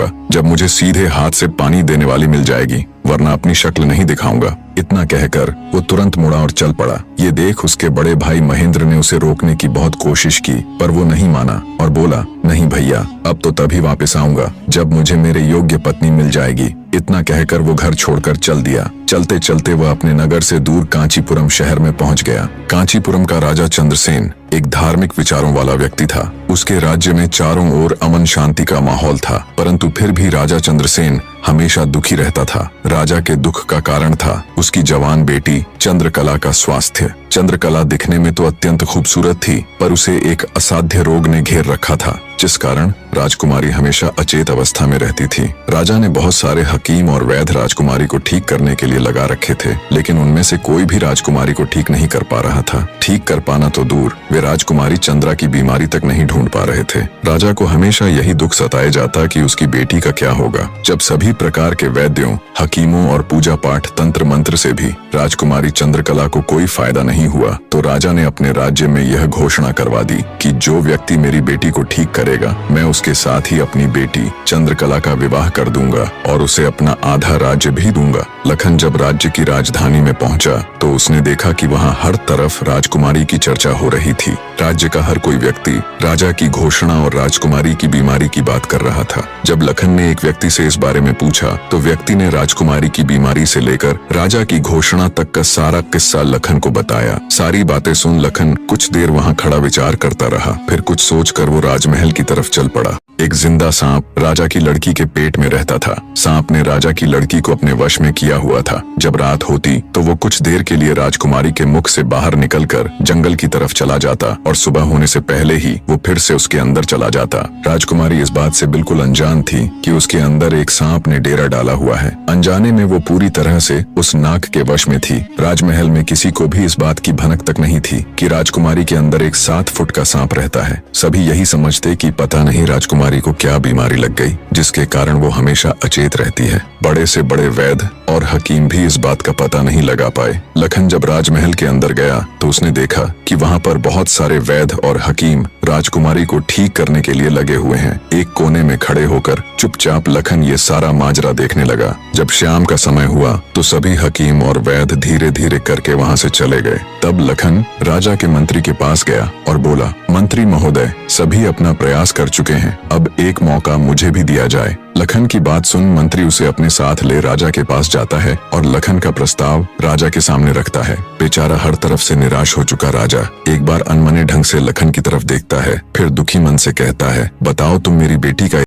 दिखाऊंगा जब मुझे सीधे हाथ से पानी देने वाली मिल जाएगी, वरना अपनी शक्ल नहीं दिखाऊंगा। इतना कहकर वो तुरंत मुड़ा और चल पड़ा। ये देख उसके बड़े भाई महेंद्र ने उसे रोकने की बहुत कोशिश की, पर वो नहीं माना और बोला, नहीं भैया, अब तो तभी वापस आऊंगा जब मुझे मेरे योग्य पत्नी मिल जाएगी। इतना कहकर वो घर छोड़कर चल दिया। चलते चलते वह अपने नगर से दूर कांचीपुरम शहर में पहुंच गया। कांचीपुरम का राजा चंद्रसेन एक धार्मिक विचारों वाला व्यक्ति था। उसके राज्य में चारों ओर अमन शांति का माहौल था, परंतु फिर भी राजा चंद्रसेन हमेशा दुखी रहता था। राजा के दुख का कारण था उसकी जवान बेटी चंद्रकला का स्वास्थ्य। चंद्रकला दिखने में तो अत्यंत खूबसूरत थी, पर उसे एक असाध्य रोग ने घेर रखा था, जिस कारण राजकुमारी हमेशा अचेत अवस्था में रहती थी। राजा ने बहुत सारे हकीम और वैद्य राजकुमारी को ठीक करने के लिए लगा रखे थे, लेकिन उनमें से कोई भी राजकुमारी को ठीक नहीं कर पा रहा था। ठीक कर पाना तो दूर, वे राजकुमारी चंद्रा की बीमारी तक नहीं ढूंढ पा रहे थे। राजा को हमेशा यही दुख सताए जाता कि उसकी बेटी का क्या होगा। जब सभी प्रकार के वैद्यों, हकीमों और पूजा पाठ, तंत्र मंत्र से भी राजकुमारी चंद्रकला को कोई फायदा नहीं हुआ, तो राजा ने अपने राज्य में यह घोषणा करवा दी कि जो व्यक्ति मेरी बेटी को ठीक करेगा, मैं उसके साथ ही अपनी बेटी चंद्रकला का विवाह कर दूंगा और उसे अपना आधा राज्य भी दूंगा। लखन जब राज्य की राजधानी में पहुंचा तो उसने देखा कि वहां हर तरफ राजकुमारी की चर्चा हो रही थी। राज्य का हर कोई व्यक्ति राजा की घोषणा और राजकुमारी की बीमारी की बात कर रहा था। जब लखन ने एक व्यक्ति से इस बारे में पूछा तो व्यक्ति ने राजकुमारी की बीमारी से लेकर राजा की घोषणा तक का सारा किस्सा लखन को बताया। सारी बातें सुन लखन कुछ देर वहां खड़ा विचार करता रहा। फिर कुछ सोचकर वो राजमहल की तरफ चल पड़ा। एक जिंदा सांप राजा की लड़की के पेट में रहता था। सांप ने राजा की लड़की को अपने वश में किया हुआ था। जब रात होती तो वो कुछ देर के लिए राजकुमारी के मुख से बाहर निकलकर जंगल की तरफ चला जाता और सुबह होने से पहले ही वो फिर से उसके अंदर चला जाता। राजकुमारी इस बात से बिल्कुल अनजान थी कि उसके अंदर एक सांप ने डेरा डाला हुआ है। अनजाने में वो पूरी तरह से उस नाग के वश में थी। राजमहल में किसी को भी इस बात की भनक तक नहीं थी कि राजकुमारी के अंदर एक 7 फुट का सांप रहता है। सभी यही समझते कि पता नहीं राजकुमारी को क्या बीमारी लग गई, जिसके कारण वो हमेशा अचेत रहती है। बड़े से बड़े वैद्य और हकीम भी इस बात का पता नहीं लगा पाए। लखन जब राजमहल के अंदर गया तो उसने देखा कि वहां पर बहुत सारे वैद्य और हकीम राजकुमारी को ठीक करने के लिए लगे हुए हैं। एक कोने में खड़े होकर चुपचाप लखन ये सारा माजरा देखने लगा। जब शाम का समय हुआ तो सभी हकीम और वैद्य धीरे धीरे करके वहां से चले गए। तब लखन राजा के मंत्री के पास गया और बोला, मंत्री महोदय, सभी अपना प्रयास कर चुके हैं, अब एक मौका मुझे भी दिया जाए। लखन की बात सुन मंत्री उसे अपने साथ ले राजा के पास जाता है और लखन का प्रस्ताव राजा के सामने रखता है। बेचारा हर तरफ से निराश हो चुका राजा एक बार अनमने ढंग से लखन की तरफ देखता है, फिर दुखी मन से कहता है, बताओ तुम मेरी बेटी का